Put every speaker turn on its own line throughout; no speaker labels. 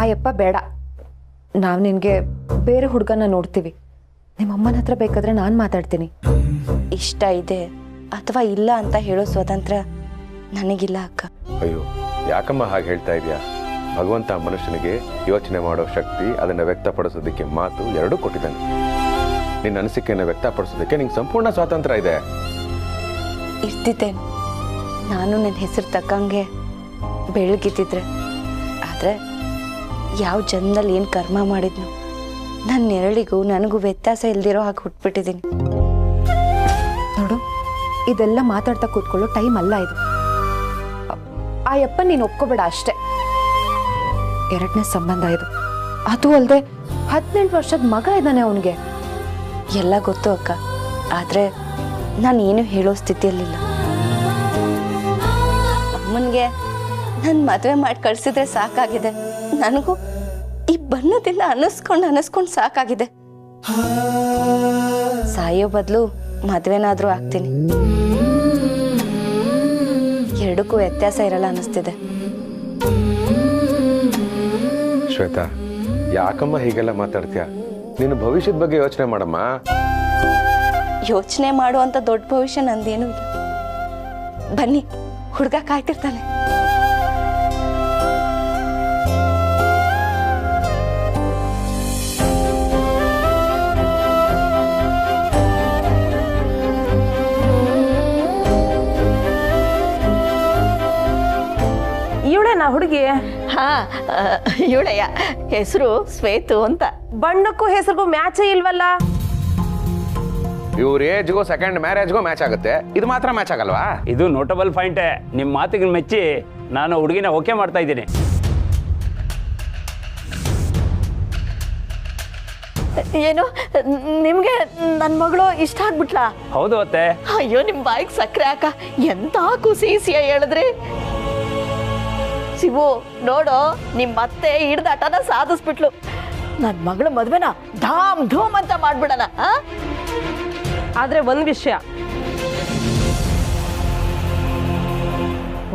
ಆಯಪ್ಪ ಬೇಡ, ನಾವು ನಿನಗೆ ಬೇರೆ ಹುಡುಗನ ನೋಡ್ತೀವಿ. ನಿಮ್ಮಮ್ಮನ ಹತ್ರ ಬೇಕಾದ್ರೆ ನಾನು ಮಾತಾಡ್ತೀನಿ.
ಇಷ್ಟ ಇದೆ ಅಥವಾ ಇಲ್ಲ ಅಂತ ಹೇಳೋ ಸ್ವತಂತ್ರ ನನಗಿಲ್ಲ ಅಕ್ಕ.
ಅಯ್ಯೋ ಯಾಕಮ್ಮ ಹಾಗೆ ಹೇಳ್ತಾ ಇದೆಯಾ? ಭಗವಂತ ಮನುಷ್ಯನಿಗೆ ಯೋಚನೆ ಮಾಡೋ ಶಕ್ತಿ, ಅದನ್ನು ವ್ಯಕ್ತಪಡಿಸೋದಕ್ಕೆ ಮಾತು ಎರಡೂ ಕೊಟ್ಟಿದ್ದಾನೆ. ನಿನ್ನ ಅನಿಸಿಕೆಯನ್ನು ವ್ಯಕ್ತಪಡಿಸೋದಕ್ಕೆ ನಿಂಗೆ ಸಂಪೂರ್ಣ ಸ್ವಾತಂತ್ರ್ಯ ಇದೆ.
ಇರ್ತಿದ್ದೇನೆ ನಾನು ನನ್ನ ಹೆಸರು ತಕ್ಕಂಗೆ ಬೆಳಗಿದ್ದಿದ್ರೆ. ಆದರೆ ಯಾವ ಜನ್ಮದಲ್ಲಿ ಏನು ಕರ್ಮ ಮಾಡಿದ್ನು, ನನ್ನ ನೆರಳಿಗೂ ನನಗೂ ವ್ಯತ್ಯಾಸ ಇಲ್ದಿರೋ ಹಾಗೆ ಹುಟ್ಬಿಟ್ಟಿದ್ದೀನಿ.
ನೋಡು, ಇದೆಲ್ಲ ಮಾತಾಡ್ತಾ ಕೂತ್ಕೊಳ್ಳೋ ಟೈಮ್ ಅಲ್ಲ ಇದು. ಆಯಪ್ಪ ನೀನು ಒಪ್ಕೋಬೇಡ ಅಷ್ಟೇ. ಎರಡನೇ ಸಂಬಂಧ ಇದು. ಅದು ಅಲ್ಲದೆ 18 ವರ್ಷದ ಮಗ ಇದ್ದಾನೆ ಅವನಿಗೆ.
ಎಲ್ಲ ಗೊತ್ತು ಅಕ್ಕ, ಆದರೆ ನಾನು ಏನು ಹೇಳೋ ಸ್ಥಿತಿಯಲ್ಲಿಲ್ಲ. ಅಮ್ಮನಿಗೆ ನನ್ನ ಮದುವೆ ಮಾಡಿ ಕಳಿಸಿದ್ರೆ ಸಾಕಾಗಿದೆ. ನನಗೂ ಈ ಬಣ್ಣದಿಂದ ಅನ್ನಿಸ್ಕೊಂಡು ಸಾಕಾಗಿದೆ. ಸಾಯೋ ಬದಲು ಮದುವೆನಾದ್ರೂ ಆಗ್ತೀನಿ. ಎರಡಕ್ಕೂ ವ್ಯತ್ಯಾಸ ಇರಲ್ಲ ಅನ್ನಿಸ್ತಿದೆ.
ಶ್ವೇತಾ, ಯಾಕಮ್ಮ ಹೀಗೆಲ್ಲ ಮಾತಾಡ್ತೀಯ? ನೀನು ಭವಿಷ್ಯದ ಬಗ್ಗೆ ಯೋಚನೆ ಮಾಡಮ್ಮ.
ಯೋಚನೆ ಮಾಡುವಂತ ದೊಡ್ಡ ಭವಿಷ್ಯ ನಂದೇನು ಇಲ್ಲ. ಬನ್ನಿ, ಹುಡುಗ ಕಾಯ್ತಿರ್ತಾನೆ.
ಇವಳೇನಾ ಹುಡುಗಿ?
ಹಾ, ಇವಳೆಯ ಹೆಸರು ಶ್ವೇತು ಅಂತ.
ಬಣ್ಣಕ್ಕೂ ಹೆಸರಿಗೂ ಮ್ಯಾಚೇ ಇಲ್ವಲ್ಲ.
ಇವ್ರ ಏಜ್ಗೂ ಸೆಕೆಂಡ್ ಮ್ಯಾರೇಜ್ಗೂ ಮ್ಯಾಚ್ ಆಗುತ್ತೆ, ಇದು ಮಾತ್ರ ಮ್ಯಾಚ್ ಆಗಲ್ವಾ?
ಇದು ನೋಟಬಲ್ ಪಾಯಿಂಟೇ. ನಿಮ್ಮ ಮಾತಿಗೆ ಮೆಚ್ಚಿ ನಾನು ಹುಡುಗಿನ ಓಕೆ ಮಾಡ್ತಾ ಇದ್ದೀನಿ.
ಏನು, ನಿಮ್ಗೆ ನನ್ನ ಮಗಳು ಇಷ್ಟ ಆಗ್ಬಿಟ್ಲಾ?
ಹೌದು ಅತ್ತೆ.
ಅಯ್ಯೋ, ನಿಮ್ ಬಾಯಿಗೆ ಸಕ್ಕರೆ ಹಾಕ, ಎಂತ ಕುಸಿಸಿಯ ಹೇಳಿದ್ರಿ. ಶಿವು ನೋಡೋ, ನಿಮ್ಮ ಅತ್ತೆ ಹಿಡ್ದಾಟನ ಸಾಧಿಸ್ಬಿಟ್ಲು. ನನ್ನ ಮಗಳ ಮದ್ವೆನ ಧಾಮ್ ಧೂಮ್ ಅಂತ ಮಾಡ್ಬಿಡಣ.
ಆದ್ರೆ ಒಂದ್ ವಿಷಯ,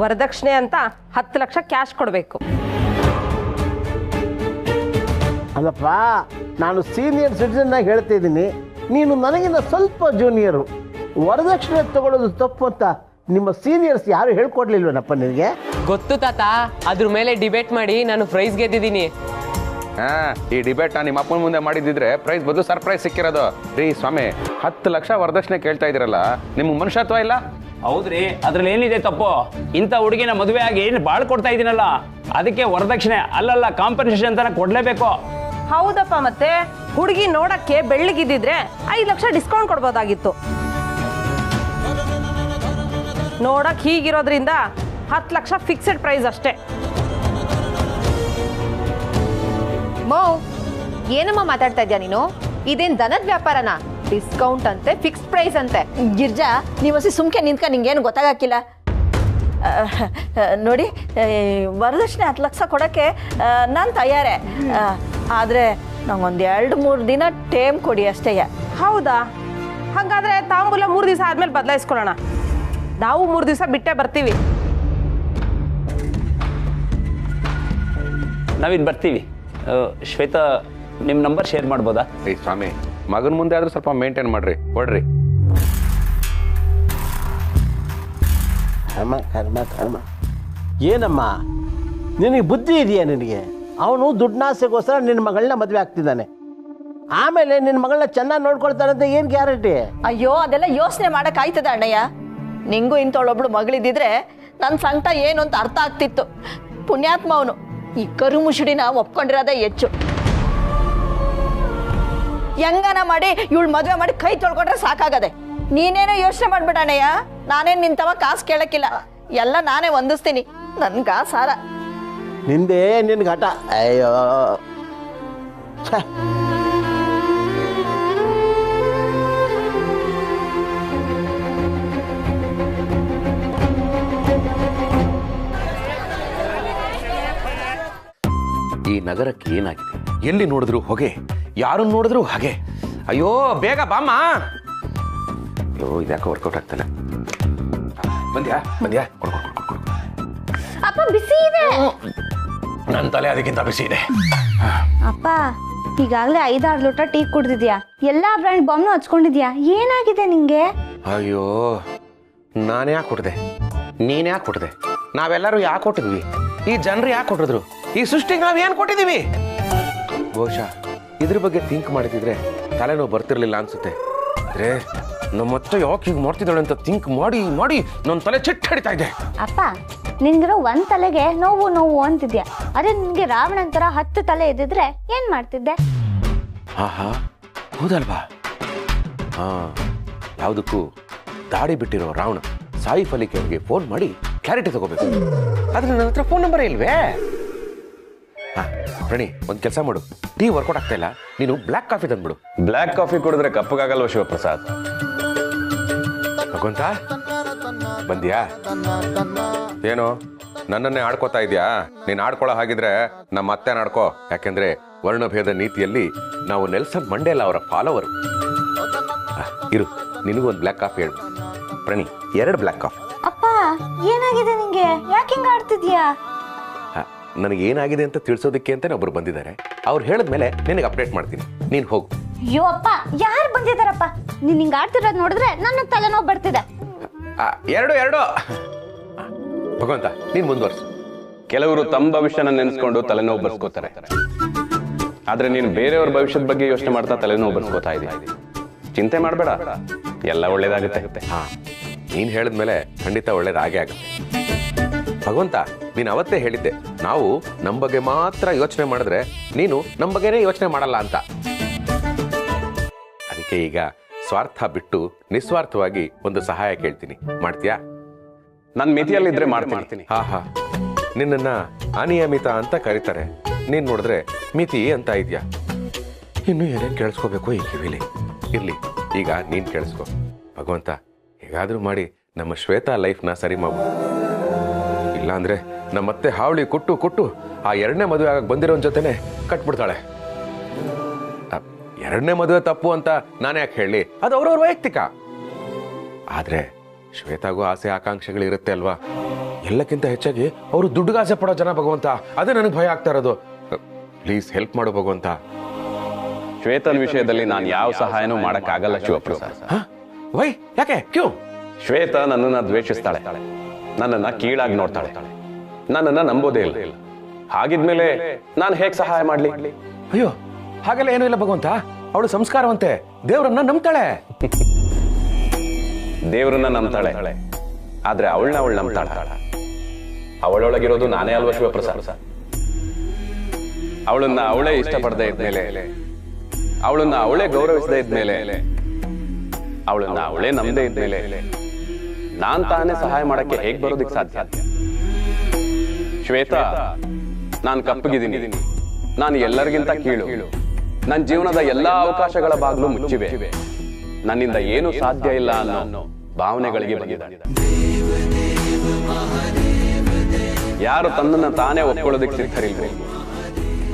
ವರದಕ್ಷಿಣೆ ಅಂತ 10 ಲಕ್ಷ ಕ್ಯಾಶ್ ಕೊಡ್ಬೇಕು.
ಅಲ್ಲಪ್ಪ, ನಾನು ಸೀನಿಯರ್ ಸಿಟಿಸನ್ ಆಗಿ ಹೇಳ್ತಾ ಇದ್ದೀನಿ, ನೀನು ನನಗಿಂತ ಸ್ವಲ್ಪ ಜೂನಿಯರು. ವರದಕ್ಷಿಣೆ ತಗೊಳ್ಳೋದು ತಪ್ಪು ಅಂತ ನಿಮ್ಮ ಸೀನಿಯರ್ಸ್ ಯಾರು ಹೇಳ್ಕೊಡ್ಲಿಲ್ವೇನಪ್ಪ ನಿನಗೆ?
ಗೊತ್ತು ತಾತ, ಅದ್ರ ಮೇಲೆ ಡಿಬೇಟ್ ಮಾಡಿ ನಾನು ಪ್ರೈಸ್ ಗೆದ್ದಿದ್ದೀನಿ.
ಈ ಡಿಬೇಟ್ ನಿಮ್ಮ ಅಪ್ಪನ ಮುಂದೆ ಮಾಡಿದ್ರೆ ಪ್ರೈಸ್ ಬದಲು ಸರ್ಪ್ರೈಸ್ ಸಿಕ್ಕಿರೋದು. ರೀ ಸ್ವಾಮಿ, 10 ಲಕ್ಷ ವರದಕ್ಷಿಣೆ ಕೇಳ್ತಾ ಇದ್ದೀರಲ್ಲ, ನಿಮ್ಗೆ ಮನುಷ್ಯತ್ವ ಇಲ್ಲ?
ಹೌದ್ರಿ, ಅದ್ರಲ್ಲಿ ಏನಿದೆ ತಪ್ಪು? ಇಂಥ ಹುಡುಗಿನ ಮದುವೆ ಆಗಿ ಏನು ಬಾಳ್ ಕೊಡ್ತಾ ಇದ್ದೀನಲ್ಲ, ಅದಕ್ಕೆ ವರದಕ್ಷಿಣೆ ಅಲ್ಲಲ್ಲ ಕಾಂಪನ್ಸೇಷನ್ ಅಂತ ಕೊಡ್ಲೇಬೇಕು.
ಹೌದಪ್ಪ, ಮತ್ತೆ ಹುಡುಗಿ ನೋಡಕ್ಕೆ ಬೆಳ್ಳಗಿದ್ದಿದ್ರೆ 5 ಲಕ್ಷ ಡಿಸ್ಕೌಂಟ್ ಕೊಡ್ಬೋದಾಗಿತ್ತು. ನೋಡಕ್ ಹೀಗಿರೋದ್ರಿಂದ 10 ಲಕ್ಷ ಫಿಕ್ಸೆಡ್ ಪ್ರೈಸ್ ಅಷ್ಟೇ.
ಮೋ, ಏನಮ್ಮ ಮಾತಾಡ್ತಾ ಇದ್ಯಾ ನೀನು? ಇದೇನ್ ದನದ ವ್ಯಾಪಾರನಾ? ಡಿಸ್ಕೌಂಟ್ ಅಂತೆ, ಫಿಕ್ಸ್ಡ್ ಪ್ರೈಸ್ ಅಂತೆ.
ಗಿರ್ಜಾ, ನೀವಸಿ ಸುಮ್ಕೆ ನಿಂತ್ಕ, ನಿಂಗೇನು ಗೊತ್ತಾಗಕ್ಕಿಲ್ಲ. ನೋಡಿ, ವರದಕ್ಷಿಣೆ 10 ಲಕ್ಷ ಕೊಡೋಕ್ಕೆ ನಾನು ತಯಾರೇ. ಆದರೆ ನಂಗೊಂದು 2-3 ದಿನ ಟೈಮ್ ಕೊಡಿ ಅಷ್ಟೇ.
ಹೌದಾ? ಹಾಗಾದ್ರೆ ತಾಂಬೂಲ 3 ದಿವಸ ಆದ್ಮೇಲೆ ಬದಲಾಯಿಸ್ಕೊಳ್ಳೋಣ. ನಾವು 3 ದಿವಸ ಬಿಟ್ಟೇ ಬರ್ತೀವಿ.
ನಾವಿನ್ ಬರ್ತೀವಿ. ಶ್ವೇತಾ, ನಿಮ್ಮ ನಂಬರ್ ಶೇರ್ ಮಾಡ್ಬೋದಾ?
ರೀ ಸ್ವಾಮಿ, ಮಗನ ಮುಂದೆ ಆದ್ರೂ ಸ್ವಲ್ಪ ಮೇಂಟೈನ್ ಮಾಡ್ರಿ, ಕೊಡ್ರಿ.
ಕರ್ಮ ಏನಮ್ಮ, ನಿನಗೆ ಬುದ್ಧಿ ಇದೆಯಾ? ನಿನಗೆ ಅವನು ದುಡ್ಡಾಸೆಗೋಸ್ಕರ ನಿನ್ನ ಮಗಳನ್ನ ಮದುವೆ ಆಗ್ತಿದ್ದಾನೆ. ಆಮೇಲೆ ನಿನ್ನ ಮಗಳನ್ನ ಚೆನ್ನಾಗಿ ನೋಡ್ಕೊಳ್ತಾರಂತ ಏನು ಗ್ಯಾರಂಟಿ?
ಅಯ್ಯೋ, ಅದೆಲ್ಲ ಯೋಚನೆ ಮಾಡೋಕ್ಕಾಯ್ತದ ಅಣ್ಣಯ್ಯ? ನಿಂಗೂ ಇಂಥವಳೊಬ್ಳು ಮಗಳಿದ್ದಿದ್ರೆ ನನ್ನ ಸಂಕಟ ಏನು ಅಂತ ಅರ್ಥ ಆಗ್ತಿತ್ತು. ಪುಣ್ಯಾತ್ಮ ಅವನು ಈ ಕರು ಮುಸುಡಿನ ಒಪ್ಕೊಂಡಿರೋದೇ ಹೆಚ್ಚು. ಹೆಂಗನ ಮಾಡಿ ಇವಳು ಮದುವೆ ಮಾಡಿ ಕೈ ತೊಳ್ಕೊಂಡ್ರೆ ಸಾಕಾಗದೆ. ನೀನೇನೋ ಯೋಚನೆ ಮಾಡ್ಬಿಡಣ್ಣಯ್ಯ, ನಾನೇನು ನಿಂತವ ಕಾಸು ಕೇಳಕ್ಕಿಲ್ಲ, ಎಲ್ಲ ನಾನೇ ಹೊಂದಿಸ್ತೀನಿ. ನನ್ಗ ಸಾರ
ನಿಂದೆ ನಿನ್ಗೆ ಹಠ. ಅಯ್ಯೋ,
ಈ ನಗರಕ್ಕೆ ಏನಾಗಿದೆ? ಎಲ್ಲಿ ನೋಡಿದ್ರು ಹೊಗೆ, ಯಾರನ್ನು ನೋಡಿದ್ರು ಹಾಗೆ. ಅಯ್ಯೋ ಬೇಗ ಬಾಮ್ಮ. ಅಯ್ಯೋ ಇದ್ಯಾಕೋ ವರ್ಕೌಟ್ ಆಗ್ತಾನೆ. ಬಂದ್ಯಾ?
ಅಪ್ಪ, ಬಿಸಿ ಇದೆ.
ನನ್ನ ತಲೆ ಅದಕ್ಕಿಂತ ಬಿಸಿ ಇದೆ.
ಅಪ್ಪ ಈಗಾಗಲೇ 5-6 ಲೋಟ ಟೀ ಕುಡ್ದಿದ್ಯಾ, ಎಲ್ಲಾ ಬ್ರ್ಯಾಂಡ್ ಬಾಂಬ್ನು ಹಚ್ಕೊಂಡಿದ್ಯಾ, ಏನಾಗಿದೆ ನಿಂಗೆ?
ಅಯ್ಯೋ ನಾನು ಯಾಕೆ ಕೊಟ್ಟಿದೆ, ನೀನು ಯಾಕೆ ಕೊಟ್ಟಿದೆ, ನಾವೆಲ್ಲರೂ ಯಾಕೆ ಕೊಟ್ಟಿದ್ವಿ, ಈ ಜನರು ಯಾಕೆ ಕೊಟ್ಟಿದ್ರು, ಈ ಸೃಷ್ಟಿಗೆ ನಾವು ಏನು ಕೊಟ್ಟಿದ್ದೀವಿ? ಬಹುಶಃ ಇದ್ರ ಬಗ್ಗೆ ಥಿಂಕ್ ಮಾಡಿದ್ರೆ ತಲೆನೋವು ಬರ್ತಿರ್ಲಿಲ್ಲ ಅನ್ಸುತ್ತೆ. ಅಂದ್ರೆ ನಮ್ಮತ್ತೆ ಯಾಕೆ ಹೀಗೆ ಮಾಡ್ತಿದ್ದಾಳೆ ಅಂತ ಥಿಂಕ್ ಮಾಡಿ ಮಾಡಿ ನನ್ನ ತಲೆ ಚಿಟ್ಟ ಹಿಡಿತಾ ಇದೆ.
ಅಪ್ಪ ನಿನ್ಗಿರೋ 1 ತಲೆಗೆ ನೋವು ಅಂತಿದ್ಯಾ, ಅದೇ ನಿನ್ಗೆ ರಾವಣನ್ ತರ 10 ತಲೆ ಇದ್ದಿದ್ರೆ ಏನ್ ಮಾಡ್ತಿದ್ದೆ?
ಆಹಾ ಹೌದಲ್ವಾ? ಹಾ ಯಾವುದಕ್ಕೂ ದಾಡಿ ಬಿಟ್ಟಿರೋ ರಾವಣ ಸಾಯಿಫ್ ಅಲಿ ಅವ್ರಿಗೆ ಫೋನ್ ಮಾಡಿ ಕ್ಲಾರಿಟಿ ತಗೋಬೇಕು. ಆದ್ರೆ ನನ್ನ ಹತ್ರ ಫೋನ್ ನಂಬರೇ ಇಲ್ವೇ? ಹಾ ಪ್ರಣಿ, ಒಂದು ಕೆಲಸ ಮಾಡು, ಟೀ ವರ್ಕೌಟ್ ಆಗ್ತಾ ಇಲ್ಲ, ನೀನು ಬ್ಲ್ಯಾಕ್ ಕಾಫಿ ತಂದ್ಬಿಡು.
ಬ್ಲ್ಯಾಕ್ ಕಾಫಿ ಕುಡಿದ್ರೆ ಕಪ್ಪಗಾಗಲ್ವ ಶಿವಪ್ರಸಾದ್?
ಭಗವಂತ ಬಂದ್ಯಾ? ಏನು ನನ್ನನ್ನೇ ಆಡ್ಕೋತಾ ಇದೆಯಾ? ನೀನು ಆಡ್ಕೊಳ್ಳೋ ಹಾಗಿದ್ರೆ ನಮ್ಮ ಅತ್ತೆ ಆಡ್ಕೋ. ಯಾಕೆಂದ್ರೆ ವರ್ಣಭೇದ ನೀತಿಯಲ್ಲಿ ನಾವು ನೆಲ್ಸನ್ ಮಂಡೇಲ ಅವರ ಫಾಲೋವರು. ಇರು, ನಿನಗೂ ಒಂದು ಬ್ಲ್ಯಾಕ್ ಕಾಫಿ ಹೇಳು. ಪ್ರಣಿ 2 ಬ್ಲ್ಯಾಕ್ ಕಾಫಿ.
ಅಪ್ಪ ಏನಾಗಿದೆ ನಿಂಗೆ, ಯಾಕೆ ಹಿಂಗ ಆಡ್ತಿದ್ಯಾ?
ನನಗೆ ಏನಾಗಿದೆ ಅಂತ ತಿಳಿಸೋದಕ್ಕೆ ಅಂತ ಒಬ್ರು ಬಂದಿದ್ದಾರೆ. ಅವ್ರು ಹೇಳಿದ್ಮೇಲೆ ನಿನಗೆ ಅಪ್ಡೇಟ್ ಮಾಡ್ತೀನಿ, ನೀನು ಹೋಗು.
ಅಯ್ಯೋ ಅಪ್ಪ, ಯಾರು ಬಂದಿದ್ದಾರಪ್ಪ? ನೀನ್ ಹಿಂಗ ಆಡ್ತಿರೋದ್ ನೋಡಿದ್ರೆ ನನ್ನ ತಲೆನೋವು ಬರ್ತಿದೆ.
2 ಭಗವಂತ ನೀನ್ ಮುಂದುವರ್ಸು.
ಕೆಲವರು ತಮ್ಮ ಭವಿಷ್ಯನ ನೆನೆಸ್ಕೊಂಡು ತಲೆನೋವು ಬರ್ಸ್ಕೋತಾರೆ, ಆದ್ರೆ ನೀನು ಬೇರೆಯವ್ರ ಭವಿಷ್ಯದ ಬಗ್ಗೆ ಯೋಚನೆ ಮಾಡ್ತಾ ತಲೆನೋವು ಬರ್ಸ್ಕೋತಾ ಇದೀಯ. ಚಿಂತೆ ಮಾಡಬೇಡ, ಎಲ್ಲ ಒಳ್ಳೇದಾಗುತ್ತೆ.
ಹಾ ನೀನ್ ಹೇಳಿದ್ಮೇಲೆ ಖಂಡಿತ ಒಳ್ಳೇದಾಗೇ ಆಗುತ್ತೆ. ಭಗವಂತ ನೀನು ಅವತ್ತೇ ಹೇಳಿದ್ದೆ, ನಾವು ನಮ್ಮ ಬಗ್ಗೆ ಮಾತ್ರ ಯೋಚನೆ ಮಾಡಿದ್ರೆ ನೀನು ನಮ್ಮ ಬಗ್ಗೆನೇ ಯೋಚನೆ ಮಾಡಲ್ಲ ಅಂತ. ಅದಕ್ಕೆ ಈಗ ಸ್ವಾರ್ಥ ಬಿಟ್ಟು ನಿಸ್ವಾರ್ಥವಾಗಿ ಒಂದು ಸಹಾಯ ಕೇಳ್ತೀನಿ, ಮಾಡ್ತೀಯಾ?
ನನ್ನ ಮಿತಿಯಲ್ಲಿದ್ರೆ ಮಾಡ್ತೀನಿ.
ಹಾ ನಿನ್ನನ್ನ ಅನಿಯಮಿತ ಅಂತ ಕರೀತಾರೆ, ನೀನ್ ನೋಡಿದ್ರೆ ಮಿತಿ ಅಂತ ಇದೆಯಾ? ಇನ್ನು ಏನೇನು ಕೇಳಿಸ್ಕೋಬೇಕು ಈ ಕಿವಿಲಿ. ಇರ್ಲಿ, ಈಗ ನೀನ್ ಕೇಳಿಸ್ಕೊ. ಭಗವಂತ ಹೇಗಾದ್ರೂ ಮಾಡಿ ನಮ್ಮ ಶ್ವೇತಾ ಲೈಫ್ನ ಸರಿ ಮಾಡು. ಇಲ್ಲಾಂದ್ರೆ ನಮ್ಮತ್ತೆ ಹಾವಳಿ ಕೊಟ್ಟು ಆ 2ನೇ ಮದುವೆ ಆಗಕ್ಕೆ ಬಂದಿರೋನ್ ಜೊತೆನೆ ಕಟ್ಬಿಡ್ತಾಳೆ. 2ನೇ ಮದುವೆ ತಪ್ಪು ಅಂತ ನಾನೇ ಯಾಕೆ ಹೇಳಿ, ಅದು ಅವ್ರವ್ರ ವೈಯಕ್ತಿಕ. ಆದ್ರೆ ಶ್ವೇತಾಗೂ ಆಸೆ ಆಕಾಂಕ್ಷೆಗಳಿರುತ್ತೆ ಅಲ್ವಾ? ಎಲ್ಲಕ್ಕಿಂತ ಹೆಚ್ಚಾಗಿ ಅವರು ದುಡ್ಡುಗಾಸೆ ಪಡೋ ಜನ ಭಗವಂತ. ಅದೇ ನನಗೆ ಭಯ ಆಗ್ತಾ ಇರೋದು. ಪ್ಲೀಸ್ ಹೆಲ್ಪ್ ಮಾಡು ಭಗವಂತ.
ಶ್ವೇತನ್ ವಿಷಯದಲ್ಲಿ ನಾನು ಯಾವ ಸಹಾಯನೂ ಮಾಡಕ್ಕಾಗಲ್ಲ ಶಿವಪ್ರಸಾದ್.
ವೈ ಯಾಕೆ? ಕ್ಯೂ?
ಶ್ವೇತ ನನ್ನನ್ನ ದ್ವೇಷಿಸ್ತಾಳೆ, ನನ್ನನ್ನ ಕೀಳಾಗಿ ನೋಡ್ತಾಳೆ, ನನ್ನನ್ನ ನಂಬೋದೇ ಇಲ್ಲ. ಹಾಗಿದ್ಮೇಲೆ ನಾನು ಹೇಗೆ ಸಹಾಯ ಮಾಡ್ಲಿ?
ಅಯ್ಯೋ ಹಾಗೆಲ್ಲ ಏನೂ ಇಲ್ಲ ಭಗವಂತ. ಅವಳು ಸಂಸ್ಕಾರವಂತೆ, ದೇವರನ್ನ ನಂಬ್ತಾಳೆ.
ದೇವ್ರನ್ನ ನಂಬ್ತಾಳೆ, ಆದ್ರೆ ಅವಳು ನಂಬ್ತಾಳ. ಅವಳೊಳಗಿರೋದು ನಾನೇ ಅಲ್ವಾ ಶಿವಪ್ರಸಾದ್? ಅವಳನ್ನ ಅವಳೇ ಇಷ್ಟಪಡದೆ ಇದ್ಮೇಲೆ, ಅವಳನ್ನ ಅವಳೇ ಗೌರವಿಸದೇ ಇದ್ಮೇಲೆ, ಅವಳನ್ನ ಅವಳೇ ನಂಬದೇ ಇದ್ಮೇಲೆ ನಾನ್ ತಾನೇ ಸಹಾಯ ಮಾಡಕ್ಕೆ ಹೇಗ್ ಬರೋದಿಕ್ ಸಾಧ್ಯ? ಶ್ವೇತಾ, ನಾನು ಕಪ್ಪಗಿದ್ದೀನಿ, ನಾನು ಎಲ್ಲರಿಗಿಂತ ಕೀಳು, ನನ್ನ ಜೀವನದ ಎಲ್ಲಾ ಅವಕಾಶಗಳ ಬಾಗ್ಲು ಮುಚ್ಚಿವೆ, ನನ್ನಿಂದ ಏನು ಸಾಧ್ಯ ಇಲ್ಲ ಅನ್ನೋ ಭಾವನೆಗಳಿಗೆ ಬಂದಿದ್ದಾಳೆ. ಯಾರು ತನ್ನನ್ನ ತಾನೇ ಒಪ್ಕೊಳ್ಳೋದಕ್ಕೆ ಸಿದ್ಧರಿಲ್ವೋ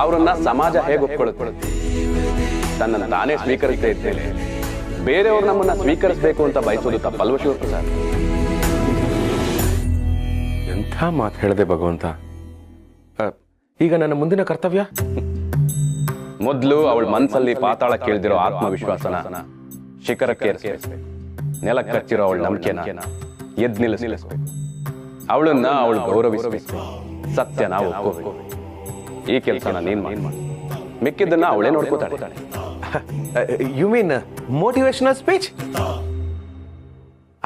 ಅವರನ್ನ ಸಮಾಜ ಹೇಗೆ ಒಪ್ಕೊಳ್ಳುತ್ತೆ? ತನ್ನನ್ನು ತಾನೇ ಸ್ವೀಕರಿಸದೇ ಇದ್ದೇನೆ, ಬೇರೆಯವ್ರು ನಮ್ಮನ್ನ ಸ್ವೀಕರಿಸಬೇಕು ಅಂತ ಬಯಸೋದು ತಪ್ಪಲ್ವ ಶಿವಪ್ರಸಾದ್?
ಎಂಥ ಮಾತು ಹೇಳಿದೆ ಭಗವಂತ. ಈಗ ನನ್ನ ಮುಂದಿನ ಕರ್ತವ್ಯ?
ಮೊದಲು ಅವಳ ಮನಸ್ಸಲ್ಲಿ ಪಾತಾಳ ಕೇಳ್ದಿರೋ ಆತ್ಮವಿಶ್ವಾಸನ ಶಿಖರಕ್ಕೆ ಏರಿಸಬೇಕು. ನೆಲ ಕಚ್ಚಿರೋ ಅವಳ ನಂಬಿಕೆನ ಎದ್ ನಿಲ್ಲಿಸಬೇಕು. ಅವಳನ್ನ ಅವಳು ಗೌರವಿಸಬೇಕು, ಸತ್ಯನ ಒಪ್ಕೋಬೇಕು. ಈ ಕೆಲಸನ ನೀನ್ ಮಾಡಿ, ಮಿಕ್ಕಿದ್ದನ್ನ ಅವಳೇ ನೋಡ್ಕೋತಾಳೆ.
You mean motivational speech?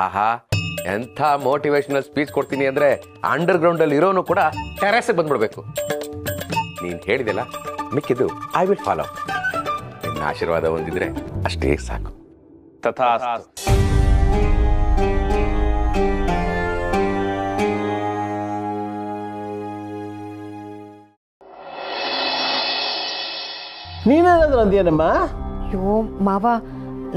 ಆಹಾ, ಎಂಥ ಮೋಟಿವೇಶನಲ್ ಸ್ಪೀಚ್ ಕೊಡ್ತೀನಿ ಅಂದ್ರೆ ಅಂಡರ್ ಗ್ರೌಂಡ್ ಅಲ್ಲಿ ಇರೋನು ಕೂಡ ಟೆರೆಸ್ ಬಂದ್ಬಿಡ್ಬೇಕು. ನೀನ್ ಹೇಳಿದೆಲ್ಲ, ಮಿಕ್ಕಿದ್ದು ಐ ವಿಲ್ ಫಾಲೋ. ನಿನ್ನ ಆಶೀರ್ವಾದ ಹೊಂದಿದ್ರೆ ಅಷ್ಟೇ ಸಾಕು.
ತಥಾಸ್ತು.
ನೀನೇನಾದ್ರೂ ಅಂದ್ಯೇನಮ್ಮ?
ಅಯ್ಯೋ ಮಾವ,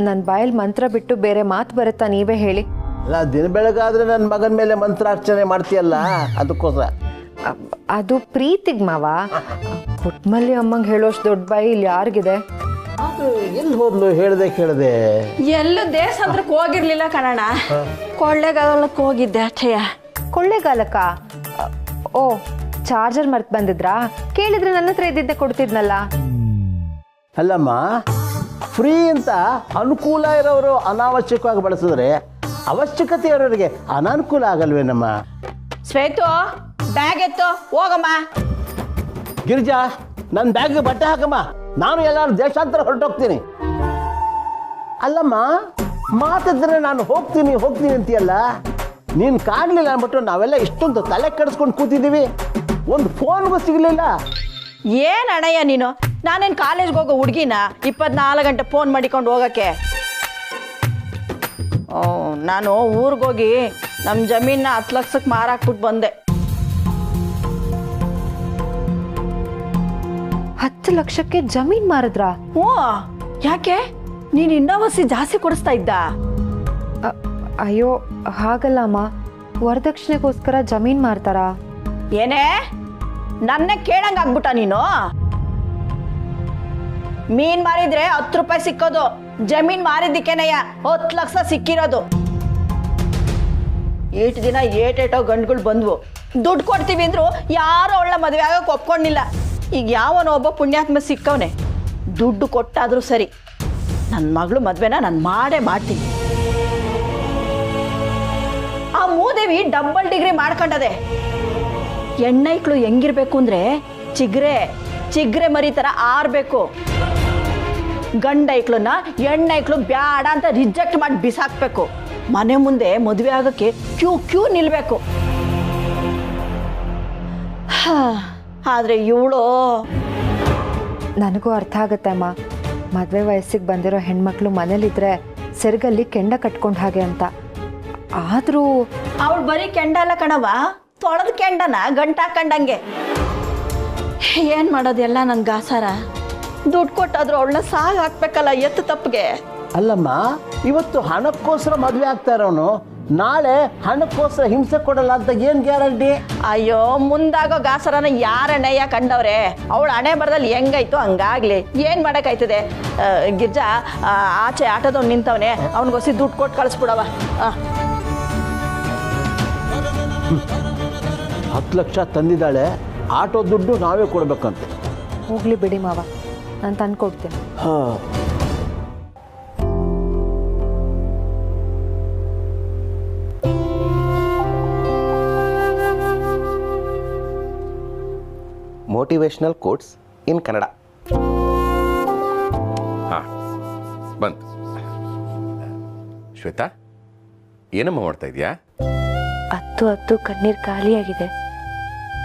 ನನ್ನ ಬಾಯಲ್ಲಿ ಮಂತ್ರ ಬಿಟ್ಟು ಬೇರೆ ಮಾತು ಬರುತ್ತಾ? ನೀವೇ ಹೇಳಿ.
ಅಲ್ಲ, ದಿನ ಬೆಳಗಾದ್ರೆ ನನ್ನ ಮಗನ ಮೇಲೆ ಮಂತ್ರಾರ್ಚನೆ ಮಾಡ್ತೀಯಲ್ಲ, ಅದಕ್ಕೋಸ್ಕರ.
ಅದು ಪ್ರೀತಿಗ್ ಮಾವ. ಪುಟ್ಮಲ್ಲಿ ಅಮ್ಮಂಗೆ ಹೇಳೋಷ್ಟು ದೊಡ್ಡ ಬಾಯಿ ಇಲ್ಲಿ ಯಾರಿಗಿದೆ?
ಎಲ್ಲಿ ಹೋದ್ಲು ಕೇಳದೆ?
ಎಲ್ಲೂ ದೇಶಾಂತರಕ್ಕೆ ಹೋಗಿರ್ಲಿಲ್ಲ ಕಣಣ್ಣ, ಕೊಳ್ಳೆಗಾಲಕ್ಕೆ ಹೋಗಿದ್ದೆ ಅಷ್ಟೇಯ.
ಕೊಳ್ಳೆಗಾಲಕ್ಕ? ಓ, ಚಾರ್ಜರ್ ಮರ್ತ್ ಬಂದಿದ್ರಾ? ಕೇಳಿದ್ರೆ ನನ್ನ ಹತ್ರ ಇದ್ದಿದ್ದೆ ಕೊಡ್ತಿದ್ನಲ್ಲ.
ಅಲ್ಲಮ್ಮ, ಫ್ರೀ ಅಂತ ಅನುಕೂಲ ಇರೋರು ಅನಾವಶ್ಯಕವಾಗಿ ಬಳಸಿದ್ರೆ ಅವಶ್ಯಕತೆ ಇರೋರಿಗೆ ಅನಾನುಕೂಲ ಆಗಲ್ವೇನಮ್ಮ?
ಶ್ವೇತು, ಬ್ಯಾಗ್ ಎತ್ತು ಹೋಗಮ್ಮ.
ಗಿರಿಜಾ, ನನ್ನ ಬ್ಯಾಗ್ಗೆ ಬಟ್ಟೆ ಹಾಕಮ್ಮ, ನಾನು ಎಲ್ಲಾರು ದೇಶಾಂತರ ಹೊರಟೋಗ್ತೀನಿ. ಅಲ್ಲಮ್ಮ, ಮಾತಿದ್ರೆ ನಾನು ಹೋಗ್ತೀನಿ ಅಂತೀಯಲ್ಲ, ನೀನು ಕಾಣಲಿಲ್ಲ ಅಂದ್ಬಿಟ್ಟು ನಾವೆಲ್ಲ ಇಷ್ಟೊಂದು ತಲೆ ಕೆಡಿಸ್ಕೊಂಡು ಕೂತಿದ್ದೀವಿ, ಒಂದು ಫೋನ್ಗೂ ಸಿಗಲಿಲ್ಲ.
ಏನ್ ಅಣ್ಣಯ್ಯ ನೀನು? ನಾನೇನು ಕಾಲೇಜ್ಗೆ ಹೋಗೋ ಹುಡುಗಿನ 24 ಗಂಟೆ ಫೋನ್ ಮಾಡಿಕೊಂಡು ಹೋಗಕ್ಕೆ? ನಾನು ಊರಿಗೋಗಿ ನಮ್ಮ ಜಮೀನ 10 ಲಕ್ಷಕ್ಕೆ ಮಾರಾಕ್ಬಿಟ್ಟು ಬಂದೆ.
10 ಲಕ್ಷಕ್ಕೆ ಜಮೀನ್ ಮಾರಿದ್ರಾ?
ಹ್ಞೂ, ಯಾಕೆ? ನೀನು ಇನ್ನೊವಸಿ ಜಾಸ್ತಿ ಕೊಡಿಸ್ತಾ ಇದ್ದ?
ಅಯ್ಯೋ ಹಾಗಲ್ಲ ಅಮ್ಮ, ವರದಕ್ಷಿಣೆಗೋಸ್ಕರ ಜಮೀನ್ ಮಾರ್ತಾರಾ?
ಏನೇ ನನ್ನೇ ಕೇಳಂಗ ಆಗ್ಬಿಟ್ಟ ನೀನು? ಮೀನ್ ಮಾರಿದ್ರೆ 10 ರೂಪಾಯಿ ಸಿಕ್ಕೋದು, ಜಮೀನ್ ಮಾರಿದ್ದಕ್ಕೇನಯ್ಯ 10 ಲಕ್ಷ ಸಿಕ್ಕಿರೋದು. ಏಟು ದಿನ ಏಟೇಟೋ ಗಂಡುಗಳು ಬಂದ್ವು, ದುಡ್ಡು ಕೊಡ್ತೀವಿ ಅಂದ್ರು ಯಾರೋ ಒಳ್ಳೆ ಮದುವೆ ಆಗಕ್ಕೆ ಒಪ್ಕೊಂಡಿಲ್ಲ. ಈಗ ಯಾವನೋ ಒಬ್ಬ ಪುಣ್ಯಾತ್ಮ ಸಿಕ್ಕವನೆ, ದುಡ್ಡು ಕೊಟ್ಟಾದ್ರೂ ಸರಿ ನನ್ನ ಮಗಳು ಮದುವೆನ ನಾನು ಮಾಡೇ ಮಾಡ್ತೀನಿ. ಆ ಮೂದೇವಿ ಡಬಲ್ ಡಿಗ್ರಿ ಮಾಡ್ಕೊಂಡದೆ. ಹೆಣ್ಣೈಕ್ಳು ಹೆಂಗಿರ್ಬೇಕು ಅಂದ್ರೆ ಚಿಗ್ರೆ ಮರಿ ತರ ಆರ್ಬೇಕು. ಗಂಡೈಕ್ಳನ್ನ ಹೆಣ್ಣೈಕ್ಳು ಬ್ಯಾಡ ಅಂತ ರಿಜೆಕ್ಟ್ ಮಾಡಿ ಬಿಸಾಕ್ಬೇಕು. ಮನೆ ಮುಂದೆ ಮದುವೆ ಆಗಕ್ಕೆ ಕ್ಯೂ ನಿಲ್ಬೇಕು. ಆದ್ರೆ ಇವಳು,
ನನಗೂ ಅರ್ಥ ಆಗತ್ತೆ ಅಮ್ಮ, ಮದುವೆ ವಯಸ್ಸಿಗೆ ಬಂದಿರೋ ಹೆಣ್ಮಕ್ಳು ಮನೇಲಿದ್ರೆ ಸೆರಗಲ್ಲಿ ಕೆಂಡ ಕಟ್ಕೊಂಡ್ ಹಾಗೆ ಅಂತ. ಆದ್ರೂ
ಅವಳು ಬರೀ ಕೆಂಡ ಅಲ್ಲ ಕಣವ, ತೊಳೆದ ಕೆಂಡನ ಗಂಟಾಕಂಡಂಗೆ. ಏನ್ ಮಾಡೋದೆಲ್ಲ ನನ್ ಗಾಸಾರ. ದುಡ್ಡು ಕೊಟ್ಟಾದ್ರೂ ಅವಳನ್ನ ಸಾಗ ಹಾಕ್ಬೇಕಲ್ಲ ಎತ್ತು ತಪ್ಪಿಗೆ.
ಅಲ್ಲಮ್ಮ, ಇವತ್ತು ಹಣಕ್ಕೋಸ್ಕರ ಮದುವೆ ಆಗ್ತಾ ಇರೋನು ನಾಳೆ ಹಣಕ್ಕೋಸ್ಕರ ಹಿಂಸೆ ಕೊಡಲ್ಲ ಅಂತ ಏನು ಗ್ಯಾರಂಟಿ?
ಅಯ್ಯೋ, ಮುಂದಾಗೋ ಗಾಸರನ ಯಾರಣ್ಣಯ್ಯ ಕಂಡವ್ರೆ? ಅವಳು ಹಣೆ ಬರದಲ್ಲಿ ಹೆಂಗಾಯ್ತು ಹಂಗಾಗ್ಲಿ, ಏನ್ ಮಾಡಕ್ಕಾಯ್ತದೆ? ಗಿರ್ಜಾ, ಆಚೆ ಆಟೋದವ್ನು ನಿಂತವನೆ, ಅವನಿಗೋಸಿ ದುಡ್ಡು ಕೊಟ್ಟು ಕಳಿಸ್ಬಿಡವ.
10 ಲಕ್ಷ ತಂದಿದ್ದಾಳೆ, ಆಟೋ ದುಡ್ಡು ನಾವೇ ಕೊಡ್ಬೇಕಂತೆ.
ಹೋಗ್ಲಿ ಬಿಡಿ ಮಾವ, ನಾನು ತಂದು ಕೊಡ್ತೀನಿ.
ಮೋಟಿವೇಶನಲ್ ಕೋಟ್ಸ್ ಇನ್ ಕನ್ನಡ. ಬಂತು. ಶ್ವೇತಾ, ಏನಮ್ಮ ಮಾಡ್ತಾ ಇದೀಯಾ?
ಹತ್ತು ಕಣ್ಣೀರು ಖಾಲಿಯಾಗಿದೆ,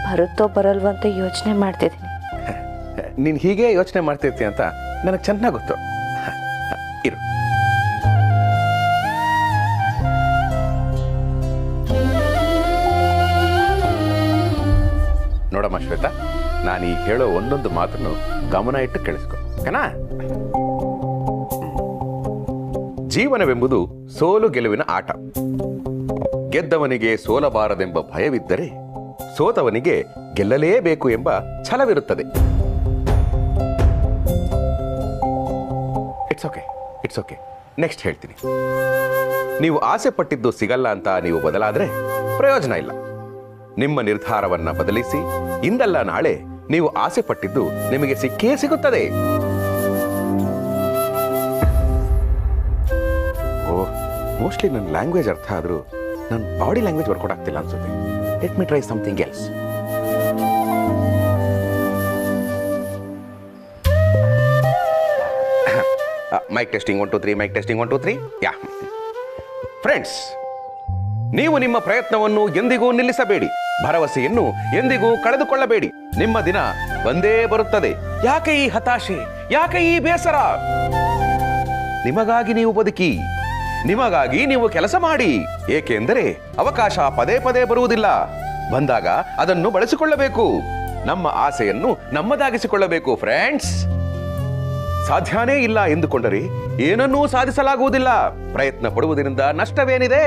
ಬರುತ್ತೋ ಬರಲ್ವೋ ಅಂತ ಯೋಚನೆ ಮಾಡ್ತಿದ್ದೀನಿ.
ನೀನು ಹೀಗೆ ಯೋಚನೆ ಮಾಡ್ತಿರ್ತೀಯ ಅಂತ ನನಗೆ ಚೆನ್ನಾಗಿ ಗೊತ್ತು. ಇರು. ನೋಡಮ್ಮ ಶ್ವೇತಾ, ನಾನು ಈಗ ಹೇಳೋ ಒಂದೊಂದು ಮಾತನ್ನು ಗಮನ ಇಟ್ಟು ಕೇಳಿಸ್ಕೊ, ಕನಾ? ಜೀವನವೆಂಬುದು ಸೋಲು ಗೆಲುವಿನ ಆಟ. ಗೆದ್ದವನಿಗೆ ಸೋಲಬಾರದೆಂಬ ಭಯವಿದ್ದರೆ ಸೋತವನಿಗೆ ಗೆಲ್ಲಲೇಬೇಕು ಎಂಬ ಛಲವಿರುತ್ತದೆ. It's okay. ನೆಕ್ಸ್ಟ್ ಹೇಳ್ತೀನಿ. ನೀವು ಆಸೆ ಪಟ್ಟಿದ್ದು ಸಿಗಲ್ಲ ಅಂತ ನೀವು ಬದಲಾದ್ರೆ ಪ್ರಯೋಜನ ಇಲ್ಲ. ನಿಮ್ಮ ನಿರ್ಧಾರವನ್ನ ಬದಲಿಸಿ ಇಂದಲ್ಲ ನಾಳೆ ನೀವು ಆಸೆ ಪಟ್ಟಿದ್ದು ನಿಮಗೆ ಸಿಕ್ಕೇ ಸಿಗುತ್ತದೆ. ಮೋಸ್ಟ್ಲಿ ನನ್ನ ಲ್ಯಾಂಗ್ವೇಜ್ ಅರ್ಥ ಆದ್ರೂ ನನ್ನ ಬಾಡಿ ಲ್ಯಾಂಗ್ವೇಜ್ ವರ್ಕೌಟ್ ಆಗ್ತಿಲ್ಲ ಅನ್ಸುತ್ತೆ. Let me try something else. Mic testing 1 2 3. Mic testing 1 2 3. Yeah friends, ನೀವು ನಿಮ್ಮ ಪ್ರಯತ್ನವನ್ನು ಎಂದಿಗೂ ನಿಲ್ಲಿಸಬೇಡಿ, ಭರವಸೆಯನ್ನು ಎಂದಿಗೂ ಕಳೆದುಕೊಳ್ಳಬೇಡಿ. ನಿಮ್ಮ ದಿನ ಬಂದೇ ಬರುತ್ತದೆ. ಯಾಕೆ ಈ ಹತಾಶೆ? ಯಾಕೆ ಈ ಬೇಸರ? ನಿಮಗಾಗಿ ನೀವು ಬದುಕಿ, ನಿಮಗಾಗಿ ನೀವು ಕೆಲಸ ಮಾಡಿ. ಏಕೆಂದರೆ ಅವಕಾಶ ಪದೇ ಪದೇ ಬರುವುದಿಲ್ಲ. ಬಂದಾಗ ಅದನ್ನು ಬಳಸಿಕೊಳ್ಳಬೇಕು. ನಮ್ಮ ಆಸೆಯನ್ನು ನಮ್ಮದಾಗಿಸಿಕೊಳ್ಳಬೇಕು ಫ್ರೆಂಡ್ಸ್. ಸಾಧ್ಯನೇ ಇಲ್ಲ ಎಂದುಕೊಂಡರೆ ಏನನ್ನೂ ಸಾಧಿಸಲಾಗುವುದಿಲ್ಲ. ಪ್ರಯತ್ನ ಪಡುವುದರಿಂದ ನಷ್ಟವೇನಿದೆ?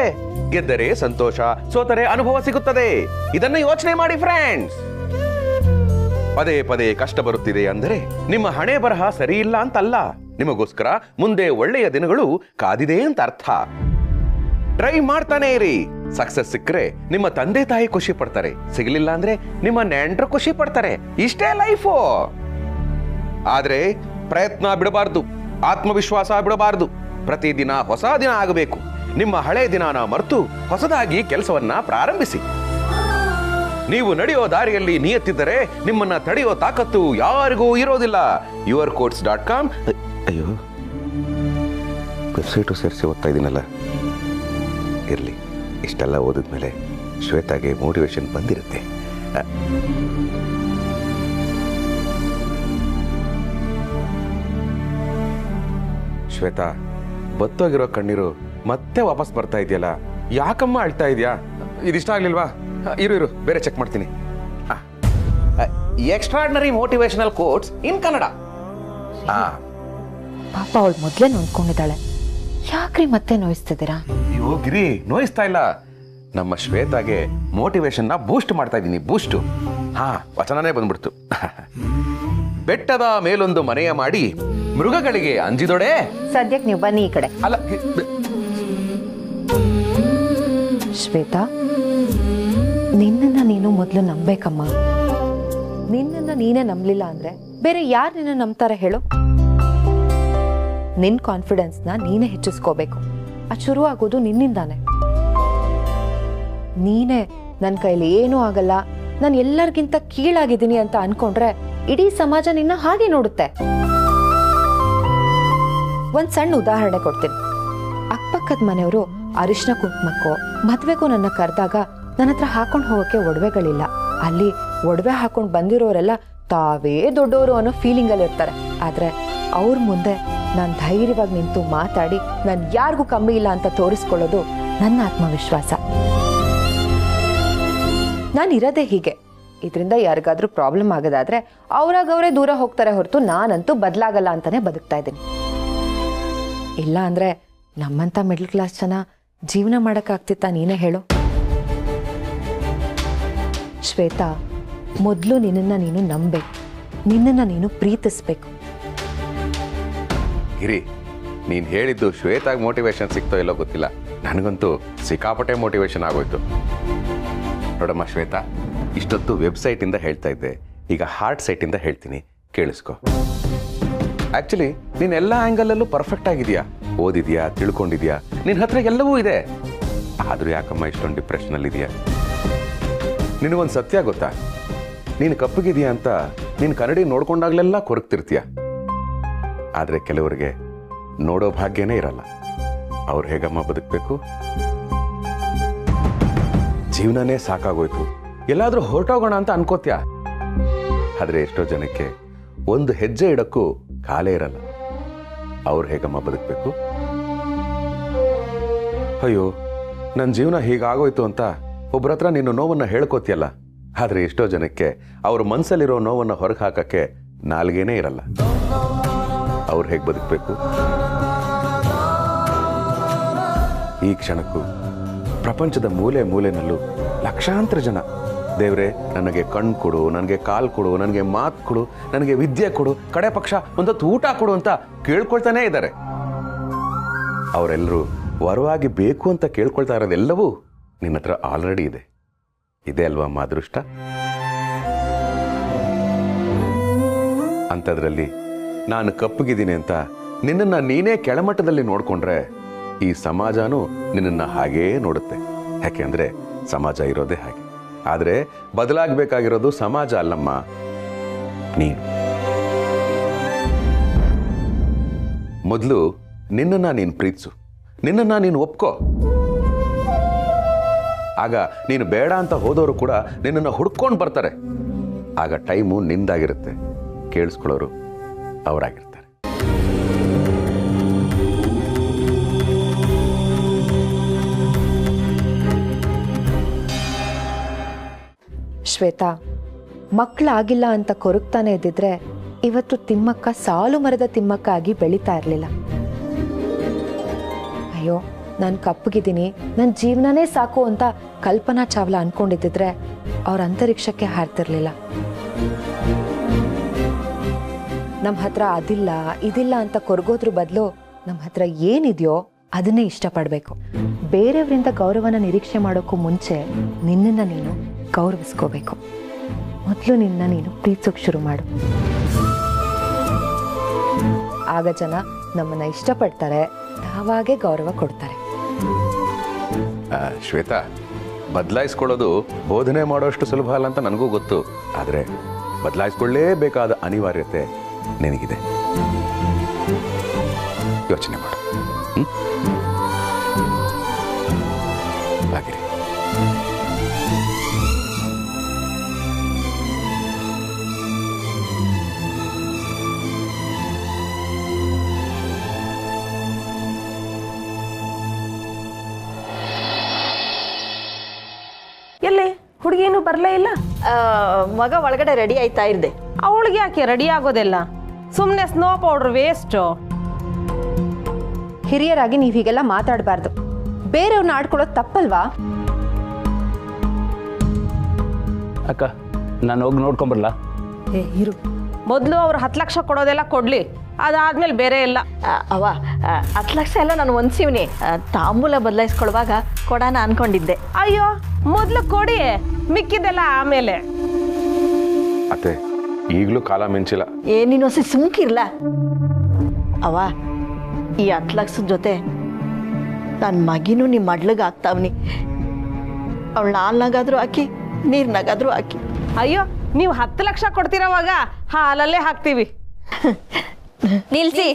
ಗೆದ್ದರೆ ಸಂತೋಷ, ಸೋತರೆ ಅನುಭವ ಸಿಗುತ್ತದೆ. ಇದನ್ನು ಯೋಚನೆ ಮಾಡಿ ಫ್ರೆಂಡ್ಸ್. ಪದೇ ಪದೇ ಕಷ್ಟ ಬರುತ್ತಿದೆ ಅಂದರೆ ನಿಮ್ಮ ಹಣೆ ಬರಹ ಸರಿ ಇಲ್ಲ ಅಂತಲ್ಲ, ನಿಮಗೋಸ್ಕರ ಮುಂದೆ ಒಳ್ಳೆಯ ದಿನಗಳು ಕಾದಿದೆ ಅಂತ ಅರ್ಥ. ಟ್ರೈ ಮಾಡ್ತಾನೆ ಇರಿ. ಸಕ್ಸಸ್ ಸಿಕ್ಕರೆ ನಿಮ್ಮ ತಂದೆ ತಾಯಿ ಖುಷಿ ಪಡ್ತಾರೆ, ಸಿಗಲಿಲ್ಲ ಅಂದ್ರೆ ನಿಮ್ಮ ನೆಂಟರು ಖುಷಿ ಪಡ್ತಾರೆ. ಇಷ್ಟೇ ಲೈಫು. ಆದ್ರೆ ಪ್ರಯತ್ನ ಬಿಡಬಾರ್ದು, ಆತ್ಮವಿಶ್ವಾಸ ಬಿಡಬಾರ್ದು. ಪ್ರತಿದಿನ ಹೊಸ ದಿನ ಆಗಬೇಕು. ನಿಮ್ಮ ಹಳೆ ದಿನಾನ ಮರೆತು ಹೊಸದಾಗಿ ಕೆಲಸವನ್ನ ಪ್ರಾರಂಭಿಸಿ. ನೀವು ನಡೆಯೋ ದಾರಿಯಲ್ಲಿ ನಿಯತ್ತಿದ್ದರೆ ನಿಮ್ಮನ್ನ ತಡೆಯೋ ತಾಕತ್ತು ಯಾರಿಗೂ ಇರೋದಿಲ್ಲ. yourcoats.com. ಅಯ್ಯೋ, ವೆಬ್ಸೈಟು ಸೇರಿಸಿ ಓದ್ತಾ ಇದ್ದೀನಲ್ಲ. ಇರಲಿ, ಇಷ್ಟೆಲ್ಲ ಓದಿದ್ಮೇಲೆ ಶ್ವೇತಾಗೆ ಮೋಟಿವೇಶನ್ ಬಂದಿರುತ್ತೆ. ಶ್ವೇತಾ, ಬತ್ತೋಗಿರೋ ಕಣ್ಣೀರು ಮತ್ತೆ ವಾಪಸ್ ಬರ್ತಾ ಇದೆಯಲ್ಲ, ಯಾಕಮ್ಮ ಅಳ್ತಾ ಇದೆಯಾ? ಇದಿಷ್ಟ ಆಗ್ಲಿಲ್ವಾ? ಇರು ಬೇರೆ ಚೆಕ್ ಮಾಡ್ತೀನಿ. ಎಕ್ಸ್ಟ್ರಾರ್ಡಿನರಿ ಮೋಟಿವೇಶನಲ್ ಕೋಟ್ಸ್ ಇನ್ ಕನ್ನಡ.
ಪಾಪ ಅವಳು ಮೊದಲೇ ನೊಂದ್ಕೊಂಡಿದ್ದಾಳೆ, ಯಾಕ್ರಿ ಮತ್ತೆ ನೋಯಿಸ್ತಿದ್ದೀರಾ?
ಅಯ್ಯೋ ಗಿರಿ, ನೋಯಿಸ್ತಾ ಇಲ್ಲ. ನಮ್ಮ ಶ್ವೇತಾಗೆ ಮೋಟಿವೇಶನ್ ನ ಬೂಸ್ಟ್ ಮಾಡ್ತಾ ಇದ್ದೀನಿ. ಬೂಸ್ಟ್. ವಚನನೇ ಬಂದ್ಬಿಡ್ತು. ಬೆಟ್ಟದ ಮೇಲೊಂದು ಮನೆಯ ಮಾಡಿ ಮೃಗಗಳಿಗೆ ಅಂಜಿದೊಡೆ.
ಸದ್ಯಕ್ಕೆ ನೀವು ಬನ್ನಿ ಈ ಕಡೆ.
ಅಲ್ಲ,
ಶ್ವೇತಾ, ನಿನ್ನನ್ನ ನೀನು ಮೊದಲು ನಂಬೇಕಮ್ಮ. ನಿನ್ನನ್ನ ನೀನೇ ನಂಬಲಿಲ್ಲ ಅಂದ್ರೆ ಬೇರೆ ಯಾರು ನಿನ್ನ ನಂಬ್ತಾರೆ ಹೇಳು? ನಿನ್ ಕಾನ್ಫಿಡೆನ್ಸ್ನ ನೀನೇ ಹೆಚ್ಚಿಸ್ಕೋಬೇಕು. ಅದು ಶುರು ಆಗೋದು ನಿನ್ನಿಂದಾನೆ. ನೀನೇ ನನ್ನ ಕೈಲಿ ಏನೂ ಆಗಲ್ಲ, ನಾನು ಎಲ್ಲರಿಗಿಂತ ಕೀಳಾಗಿದ್ದೀನಿ ಅಂತ ಅನ್ಕೊಂಡ್ರೆ ಇಡೀ ಸಮಾಜ ನಿನ್ನ ಹಾಗೆ ನೋಡುತ್ತೆ. ಒಂದ್ ಸಣ್ಣ ಉದಾಹರಣೆ ಕೊಡ್ತೀನಿ. ಅಕ್ಕಪಕ್ಕದ ಮನೆಯವರು ಅರಿಶಿನ ಕುಂಕುಮಕ್ಕೋ ಮದ್ವೆಗೂ ನನ್ನ ಕರೆದಾಗ ನನ್ನ ಹತ್ರ ಹಾಕೊಂಡು ಹೋಗೋಕೆ ಒಡವೆಗಳಿಲ್ಲ. ಅಲ್ಲಿ ಒಡವೆ ಹಾಕೊಂಡು ಬಂದಿರೋರೆಲ್ಲ ತಾವೇ ದೊಡ್ಡವರು ಅನ್ನೋ ಫೀಲಿಂಗ್ ಅಲ್ಲಿ ಇರ್ತಾರೆ. ಆದ್ರೆ ಅವ್ರ ಮುಂದೆ ನಾನು ಧೈರ್ಯವಾಗಿ ನಿಂತು ಮಾತಾಡಿ ನಾನು ಯಾರಿಗೂ ಕಮ್ಮಿ ಇಲ್ಲ ಅಂತ ತೋರಿಸ್ಕೊಳ್ಳೋದು ನನ್ನ ಆತ್ಮವಿಶ್ವಾಸ. ನಾನು ಇರೋದೇ ಹೀಗೆ. ಇದರಿಂದ ಯಾರಿಗಾದ್ರೂ ಪ್ರಾಬ್ಲಮ್ ಆಗೋದಾದ್ರೆ ಅವ್ರಾಗವ್ರೇ ದೂರ ಹೋಗ್ತಾರೆ ಹೊರತು ನಾನಂತೂ ಬದಲಾಗಲ್ಲ ಅಂತಾನೆ ಬದುಕ್ತಾ ಇದ್ದೀನಿ. ಇಲ್ಲ ಅಂದ್ರೆ ನಮ್ಮಂತ ಮಿಡ್ಲ್ ಕ್ಲಾಸ್ ಜನ ಜೀವನ ಮಾಡಕ್ಕಾಗ್ತಿತ್ತ? ನೀನೇ ಹೇಳು. ಶ್ವೇತಾ, ಮೊದಲು ನಿನ್ನನ್ನ ನೀನು ನಂಬೇಕು, ನಿನ್ನನ್ನ ನೀನು ಪ್ರೀತಿಸ್ಬೇಕು.
ಗಿರಿ, ನೀನ್ ಹೇಳಿದ್ದು ಶ್ವೇತಾಗ್ ಮೋಟಿವೇಶನ್ ಸಿಕ್ತೋ ಇಲ್ಲೋ ಗೊತ್ತಿಲ್ಲ, ನನಗಂತೂ ಸಿಕ್ಕಾಪಟ್ಟೆ ಮೋಟಿವೇಶನ್ ಆಗೋಯ್ತು. ನೋಡಮ್ಮ ಶ್ವೇತಾ, ಇಷ್ಟೊತ್ತು ವೆಬ್ಸೈಟ್ ಇಂದ ಹೇಳ್ತಾ ಇದ್ದೆ, ಈಗ ಹಾರ್ಟ್ ಸೈಟ್ ಇಂದ ಹೇಳ್ತೀನಿ, ಕೇಳಿಸ್ಕೊ. ಆಕ್ಚುಲಿ ನೀನ್ ಎಲ್ಲ ಆಂಗಲ್ ಅಲ್ಲೂ ಪರ್ಫೆಕ್ಟ್ ಆಗಿದ್ಯಾ, ಓದಿದ್ಯಾ, ತಿಳ್ಕೊಂಡಿದ್ಯಾ, ನಿನ್ ಹತ್ರ ಎಲ್ಲವೂ ಇದೆ. ಆದ್ರೂ ಯಾಕಮ್ಮ ಇಷ್ಟೊಂದು ಡಿಪ್ರೆಷನ್ ಅಲ್ಲಿ ಇದೆಯಾ? ನಿನಗೊಂದು ಸತ್ಯ ಗೊತ್ತಾ? ನೀನು ಕಪ್ಪಗಿದೆಯಾ ಅಂತ ನೀನು ಕನ್ನಡಿ ನೋಡ್ಕೊಂಡಾಗ್ಲೆಲ್ಲ ಕೊರಗ್ತಿರ್ತೀಯ. ಆದ್ರೆ ಕೆಲವರಿಗೆ ನೋಡೋ ಭಾಗ್ಯನೇ ಇರಲ್ಲ. ಅವ್ರು ಹೇಗಮ್ಮ ಬದುಕಬೇಕು? ಜೀವನನೇ ಸಾಕಾಗೋಯ್ತು, ಎಲ್ಲಾದ್ರೂ ಹೊರಟೋಗೋಣ ಅಂತ ಅನ್ಕೋತ್ಯಾ. ಆದ್ರೆ ಎಷ್ಟೋ ಜನಕ್ಕೆ ಒಂದು ಹೆಜ್ಜೆ ಇಡಕ್ಕೂ ಕಾಲೇ ಇರಲ್ಲ. ಅವ್ರು ಹೇಗಮ್ಮ ಬದುಕಬೇಕು? ಅಯ್ಯೋ, ನನ್ನ ಜೀವನ ಹೀಗಾಗೋಯ್ತು ಅಂತ ಒಬ್ಬರ ಹತ್ರ ನೀನು ನೋವನ್ನ ಹೇಳ್ಕೋತಿಯಲ್ಲ. ಆದ್ರೆ ಎಷ್ಟೋ ಜನಕ್ಕೆ ಅವ್ರ ಮನಸ್ಸಲ್ಲಿರೋ ನೋವನ್ನ ಹೊರಗೆ ಹಾಕಕ್ಕೆ ನಾಲ್ಗೇನೇ ಇರಲ್ಲ. ಅವ್ರು ಹೇಗೆ ಬದುಕಬೇಕು? ಈ ಕ್ಷಣಕ್ಕೂ ಪ್ರಪಂಚದ ಮೂಲೆ ಮೂಲೆನಲ್ಲೂ ಲಕ್ಷಾಂತರ ಜನ ದೇವ್ರೆ ನನಗೆ ಕಣ್ಣು ಕೊಡು, ನನಗೆ ಕಾಲು ಕೊಡು, ನನಗೆ ಮಾತು ಕೊಡು, ನನಗೆ ವಿದ್ಯೆ ಕೊಡು, ಕಡೆ ಪಕ್ಷ ಒಂದೊತ್ತು ಊಟ ಕೊಡು ಅಂತ ಕೇಳ್ಕೊಳ್ತಾನೇ ಇದ್ದಾರೆ. ಅವರೆಲ್ಲರೂ ವರವಾಗಿ ಬೇಕು ಅಂತ ಕೇಳ್ಕೊಳ್ತಾ ಇರೋದೆಲ್ಲವೂ ನಿನ್ನ ಹತ್ರ ಆಲ್ರೆಡಿ ಇದೆ. ಇದೆ ಅಲ್ವಾ ಅಮ್ಮ ಅದೃಷ್ಟ? ಅಂಥದ್ರಲ್ಲಿ ನಾನು ಕಪ್ಪಗಿದ್ದೀನಿ ಅಂತ ನಿನ್ನನ್ನು ನೀನೇ ಕೆಳಮಟ್ಟದಲ್ಲಿ ನೋಡ್ಕೊಂಡ್ರೆ ಈ ಸಮಾಜನೂ ನಿನ್ನನ್ನು ಹಾಗೇ ನೋಡುತ್ತೆ. ಯಾಕೆಂದ್ರೆ ಸಮಾಜ ಇರೋದೇ ಹಾಗೆ. ಆದರೆ ಬದಲಾಗಬೇಕಾಗಿರೋದು ಸಮಾಜ ಅಲ್ಲಮ್ಮ, ನೀನು. ಮೊದಲು ನಿನ್ನನ್ನು ನೀನು ಪ್ರೀತಿಸು, ನಿನ್ನನ್ನು ನೀನು ಒಪ್ಕೋ. ಆಗ ನೀನು ಬೇಡ ಅಂತ ಹೋದವರು ಕೂಡ ನಿನ್ನನ್ನು ಹುಡ್ಕೊಂಡು ಬರ್ತಾರೆ. ಆಗ ಟೈಮು ನಿಂದಾಗಿರುತ್ತೆ, ಕೇಳಿಸ್ಕೊಳ್ಳೋರು ಅವರಾಗಿರ್ತಾರೆ.
ಶ್ವೇತಾ, ಮಕ್ಕಳಾಗಿಲ್ಲ ಅಂತ ಕೊರಗ್ತಾನೆ ಇದ್ದಿದ್ರೆ ಇವತ್ತು ತಿಮ್ಮಕ್ಕ ಸಾಲು ಮರದ ತಿಮ್ಮಕ್ಕ ಆಗಿ ಬೆಳೀತಾ ಇರಲಿಲ್ಲ. ಅಯ್ಯೋ, ನಾನು ಕಪ್ಪಗಿದ್ದೀನಿ, ನನ್ನ ಜೀವನನೇ ಸಾಕು ಅಂತ ಕಲ್ಪನಾ ಚಾವ್ಲಾ ಅನ್ಕೊಂಡಿದ್ದಿದ್ರೆ ಅವ್ರ ಅಂತರಿಕ್ಷಕ್ಕೆ ಹಾರ್ತಿರ್ಲಿಲ್ಲ. ನಮ್ಮ ಹತ್ರ ಅದಿಲ್ಲ ಇದಿಲ್ಲ ಅಂತ ಕೊರಗೋದ್ರ ಬದಲು ನಮ್ಮ ಹತ್ರ ಏನಿದೆಯೋ ಅದನ್ನೇ ಇಷ್ಟಪಡಬೇಕು. ಬೇರೆಯವರಿಂದ ಗೌರವನ ನಿರೀಕ್ಷೆ ಮಾಡೋಕ್ಕೂ ಮುಂಚೆ ನಿನ್ನನ್ನು ನೀನು ಗೌರವಿಸ್ಕೋಬೇಕು. ಮೊದಲು ನಿನ್ನ ನೀನು ಪ್ರೀತಿಸೋಕೆ ಶುರು ಮಾಡು. ಆಗ ಜನ ನಮ್ಮನ್ನು ಇಷ್ಟಪಡ್ತಾರೆ, ತಾವಾಗೇ ಗೌರವ ಕೊಡ್ತಾರೆ.
ಶ್ವೇತಾ, ಬದಲಾಯಿಸ್ಕೊಳ್ಳೋದು ಬೋಧನೆ ಮಾಡೋಷ್ಟು ಸುಲಭ ಅಲ್ಲ ಅಂತ ನನಗೂ ಗೊತ್ತು. ಆದರೆ ಬದಲಾಯಿಸ್ಕೊಳ್ಳೇಬೇಕಾದ ಅನಿವಾರ್ಯತೆ ನಿನಗಿದೆ. ಯೋಚನೆ ಮಾಡು. ಹಾಗೆ
ಎಲ್ಲಿ ಹುಡುಗಿನೂ ಬರಲೇ ಇಲ್ಲ?
ಮಗ ಒಳಗಡೆ ರೆಡಿ ಆಯ್ತಾ ಇರ್ದೆ.
ಅವಳಿಗೆ ಯಾಕೆ ರೆಡಿ ಆಗೋದಿಲ್ಲ? ಸುಮ್ಮನೆ ಸ್ನೋ ಪೌಡರ್ ವೇಸ್ಟು.
ಹಿರಿಯರಾಗಿ ನೀವು ಹೀಗೆಲ್ಲ ಮಾತಾಡಬಾರ್ದು. ಬೇರೆಯವ್ರನ್ನ ಆಡ್ಕೊಳ್ಳೋದು ತಪ್ಪಲ್ವಾ?
ಅಕ್ಕ ನಾನು ಹೋಗಿ ನೋಡ್ಕೊಂಬರಲ್ಲ?
ಇರು,
ಮೊದಲು ಅವ್ರು 10 ಲಕ್ಷ ಕೊಡೋದೆಲ್ಲ ಕೊಡ್ಲಿ, ಅದಾದ್ಮೇಲೆ ಬೇರೆ ಇಲ್ಲ.
ಅವ 10 ಲಕ್ಷ ಎಲ್ಲ ನಾನು ಹೊಂದ್ಸಿವ್ನಿ. ತಾಂಬೂಲ ಬದಲಾಯಿಸ್ಕೊಳ್ಳುವಾಗ ಕೊಡೋಣ ಅನ್ಕೊಂಡಿದ್ದೆ.
ಅಯ್ಯೋ, ಮೊದಲು ಕೊಡಿ, ಮಿಕ್ಕಿದ್ದೆಲ್ಲ ಆಮೇಲೆ.
ಅತ್ತೆ, ಈಗಲೂ ಕಾಲ ಮಿಂಚಿಲ್ಲ.
ನೀನು ಸುಮ್ಕಿರ್ಲ ಅವ. ಈ 10 ಲಕ್ಷದ ಜೊತೆ ನನ್ನ ಮಗಿನೂ ನಿಮ್ಮ ಮಡ್ಲಿಗೆ ಹಾಕ್ತಾವ್ನಿ. ಅವಳನ್ನ ಹಾಲ್ನಾಗಾದ್ರೂ ಹಾಕಿ, ನೀರ್ನಾಗಾದ್ರೂ ಹಾಕಿ.
ಅಯ್ಯೋ, ನೀವು 10 ಲಕ್ಷ ಕೊಡ್ತಿರೋವಾಗ ಹಾಲಲ್ಲೇ ಹಾಕ್ತೀವಿ.
ನಿಲ್ಸಿ.